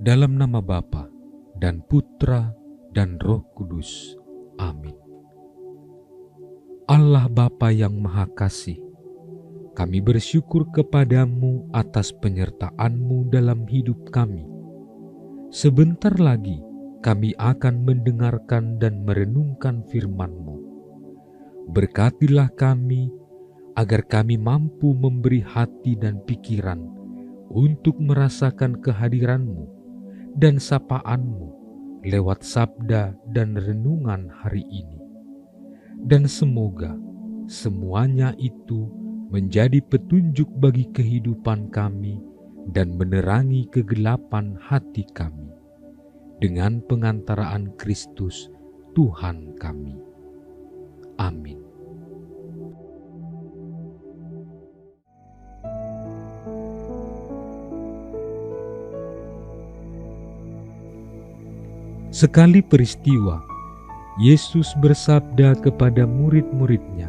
Dalam nama Bapa dan Putra dan Roh Kudus. Amin. Allah Bapa yang Maha Kasih, kami bersyukur kepadamu atas penyertaan-Mu dalam hidup kami. Sebentar lagi kami akan mendengarkan dan merenungkan firman-Mu. Berkatilah kami agar kami mampu memberi hati dan pikiran untuk merasakan kehadiran-Mu dan sapaan-Mu lewat sabda dan renungan hari ini. Dan semoga semuanya itu menjadi petunjuk bagi kehidupan kami dan menerangi kegelapan hati kami. Dengan pengantaraan Kristus Tuhan kami. Amin. Sekali peristiwa, Yesus bersabda kepada murid-murid-Nya,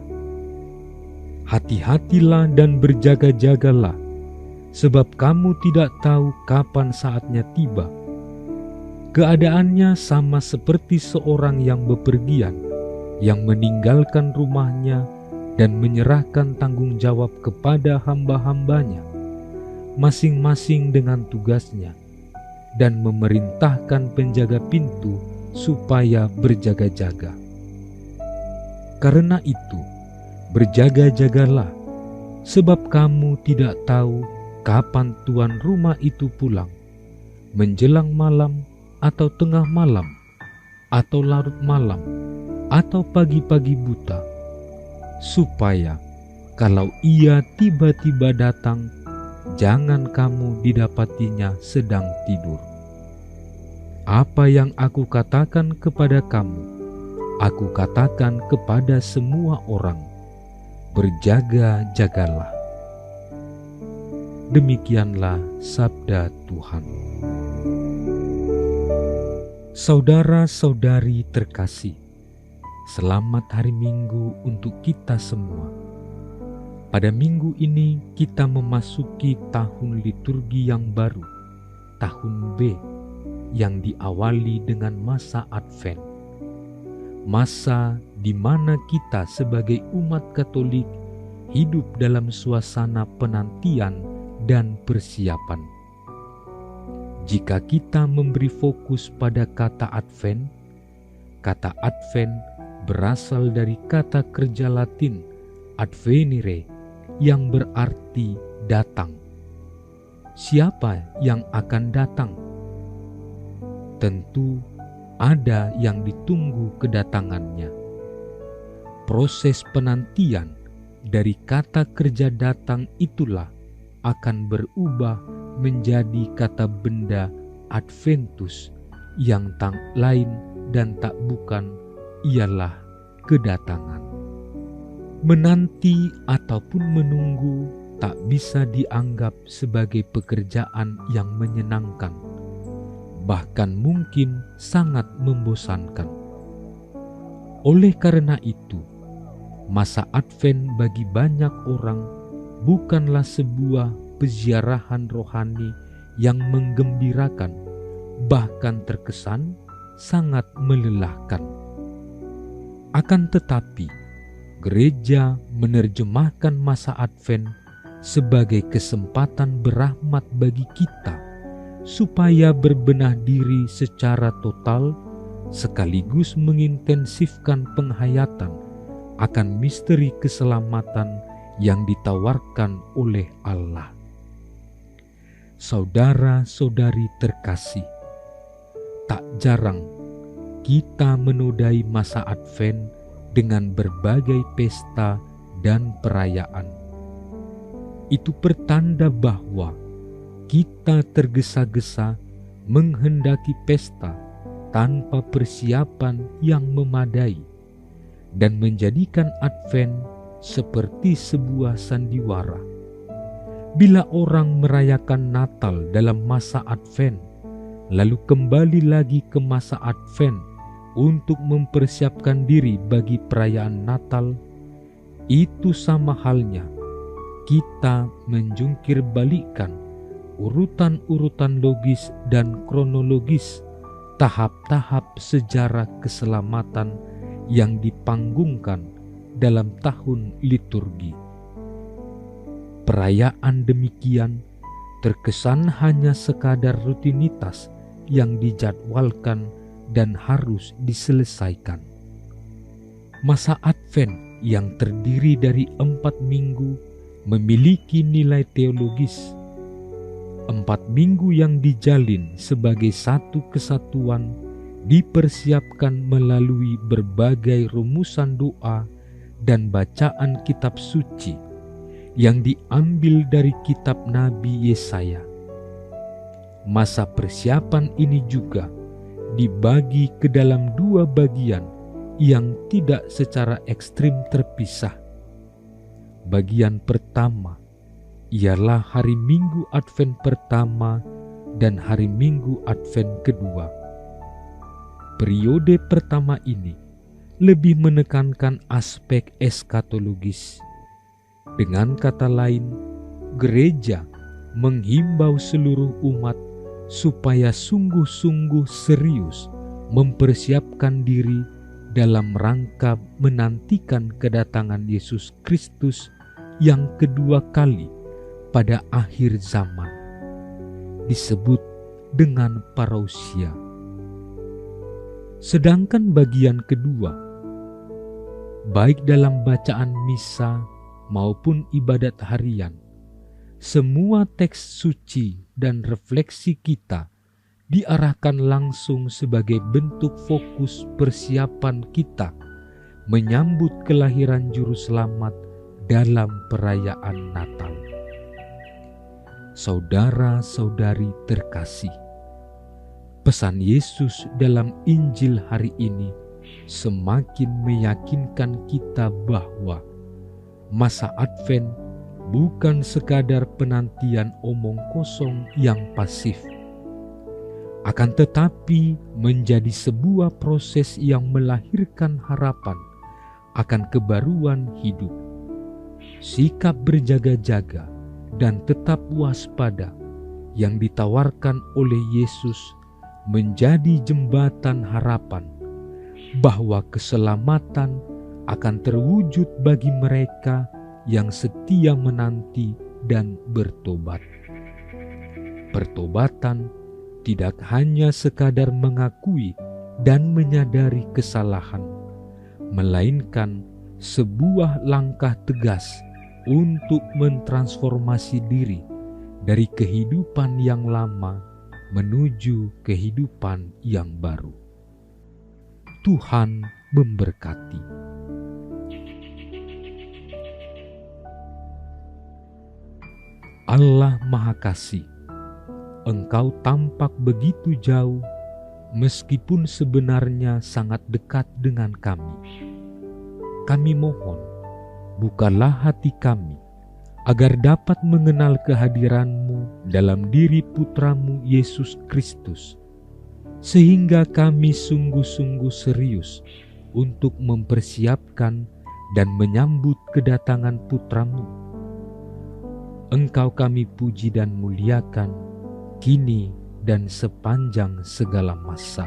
"Hati-hatilah dan berjaga-jagalah, sebab kamu tidak tahu kapan saatnya tiba." Keadaannya sama seperti seorang yang bepergian, yang meninggalkan rumahnya dan menyerahkan tanggung jawab kepada hamba-hambanya, masing-masing dengan tugasnya, dan memerintahkan penjaga pintu supaya berjaga-jaga. Karena itu, berjaga-jagalah, sebab kamu tidak tahu kapan tuan rumah itu pulang, menjelang malam atau tengah malam, atau larut malam, atau pagi-pagi buta, supaya kalau ia tiba-tiba datang, jangan kamu didapatinya sedang tidur. Apa yang aku katakan kepada kamu, aku katakan kepada semua orang, berjaga-jagalah. Demikianlah sabda Tuhan. Saudara-saudari terkasih, selamat hari Minggu untuk kita semua. Pada minggu ini kita memasuki tahun liturgi yang baru, tahun B, yang diawali dengan masa Advent. Masa di mana kita sebagai umat Katolik hidup dalam suasana penantian dan persiapan. Jika kita memberi fokus pada kata Advent berasal dari kata kerja Latin advenire yang berarti datang. Siapa yang akan datang? Tentu ada yang ditunggu kedatangannya. Proses penantian dari kata kerja datang itulah akan berubah menjadi kata benda adventus yang tak lain dan tak bukan ialah kedatangan. Menanti ataupun menunggu tak bisa dianggap sebagai pekerjaan yang menyenangkan, bahkan mungkin sangat membosankan. Oleh karena itu, masa Advent bagi banyak orang bukanlah sebuah peziarahan rohani yang menggembirakan, bahkan terkesan sangat melelahkan. Akan tetapi, gereja menerjemahkan masa Advent sebagai kesempatan berahmat bagi kita, supaya berbenah diri secara total, sekaligus mengintensifkan penghayatan akan misteri keselamatan yang ditawarkan oleh Allah. Saudara-saudari terkasih, tak jarang kita menodai masa Advent dengan berbagai pesta dan perayaan. Itu pertanda bahwa kita tergesa-gesa menghendaki pesta tanpa persiapan yang memadai, dan menjadikan Advent seperti sebuah sandiwara. Bila orang merayakan Natal dalam masa Advent, lalu kembali lagi ke masa Advent untuk mempersiapkan diri bagi perayaan Natal, itu sama halnya kita menjungkir balikkan urutan-urutan logis dan kronologis tahap-tahap sejarah keselamatan yang dipanggungkan dalam tahun liturgi. Perayaan demikian terkesan hanya sekadar rutinitas yang dijadwalkan dan harus diselesaikan. Masa Advent yang terdiri dari 4 minggu memiliki nilai teologis. 4 minggu yang dijalin sebagai satu kesatuan dipersiapkan melalui berbagai rumusan doa dan bacaan kitab suci yang diambil dari kitab Nabi Yesaya. Masa persiapan ini juga dibagi ke dalam 2 bagian yang tidak secara ekstrim terpisah. Bagian pertama ialah hari Minggu Advent pertama dan hari Minggu Advent kedua. Periode pertama ini lebih menekankan aspek eskatologis. Dengan kata lain, gereja menghimbau seluruh umat supaya sungguh-sungguh serius mempersiapkan diri dalam rangka menantikan kedatangan Yesus Kristus yang kedua kali pada akhir zaman, disebut dengan parousia. Sedangkan bagian kedua, baik dalam bacaan misa maupun ibadat harian, semua teks suci dan refleksi kita diarahkan langsung sebagai bentuk fokus persiapan kita menyambut kelahiran Juru Selamat dalam perayaan Natal. Saudara-saudari terkasih, pesan Yesus dalam Injil hari ini semakin meyakinkan kita bahwa masa Advent bukan sekadar penantian omong kosong yang pasif, akan tetapi menjadi sebuah proses yang melahirkan harapan akan kebaruan hidup. Sikap berjaga-jaga dan tetap waspada yang ditawarkan oleh Yesus menjadi jembatan harapan bahwa keselamatan akan terwujud bagi mereka yang setia menanti dan bertobat. Pertobatan tidak hanya sekadar mengakui dan menyadari kesalahan, melainkan sebuah langkah tegas untuk mentransformasi diri dari kehidupan yang lama menuju kehidupan yang baru. Tuhan memberkati. Allah Maha Kasih, Engkau tampak begitu jauh, meskipun sebenarnya sangat dekat dengan kami. Kami mohon, bukalah hati kami, agar dapat mengenal kehadiran-Mu dalam diri Putra-Mu Yesus Kristus, sehingga kami sungguh-sungguh serius untuk mempersiapkan dan menyambut kedatangan Putra-Mu. Engkau kami puji dan muliakan, kini dan sepanjang segala masa.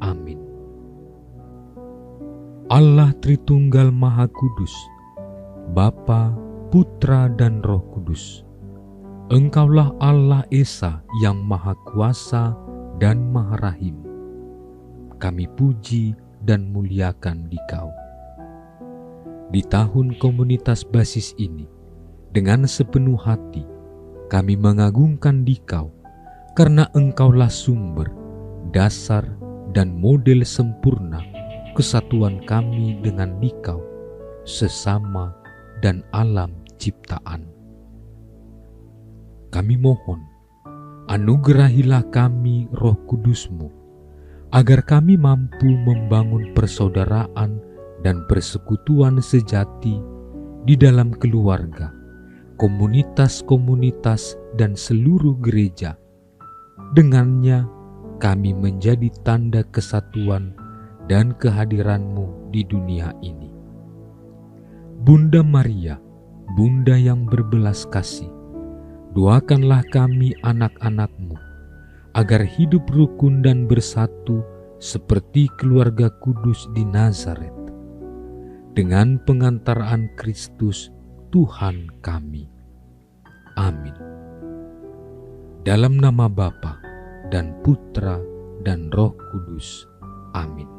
Amin. Allah Tritunggal Maha Kudus, Bapa, Putra, dan Roh Kudus, Engkaulah Allah Esa yang Maha Kuasa dan Maha Rahim. Kami puji dan muliakan Dikau. Di tahun komunitas basis ini, dengan sepenuh hati, kami mengagungkan Dikau, karena Engkaulah sumber, dasar, dan model sempurna kesatuan kami dengan Dikau, sesama dan alam ciptaan. Kami mohon, anugerahilah kami Roh Kudus-Mu, agar kami mampu membangun persaudaraan dan persekutuan sejati di dalam keluarga, komunitas-komunitas, dan seluruh gereja. Dengannya kami menjadi tanda kesatuan dan kehadiran-Mu di dunia ini. Bunda Maria, Bunda yang berbelas kasih, Doakanlah kami anak-anak-Mu, agar hidup rukun dan bersatu seperti keluarga kudus di Nazaret, dengan pengantaraan Kristus Tuhan kami. Amin. Dalam nama Bapa dan Putra dan Roh Kudus. Amin.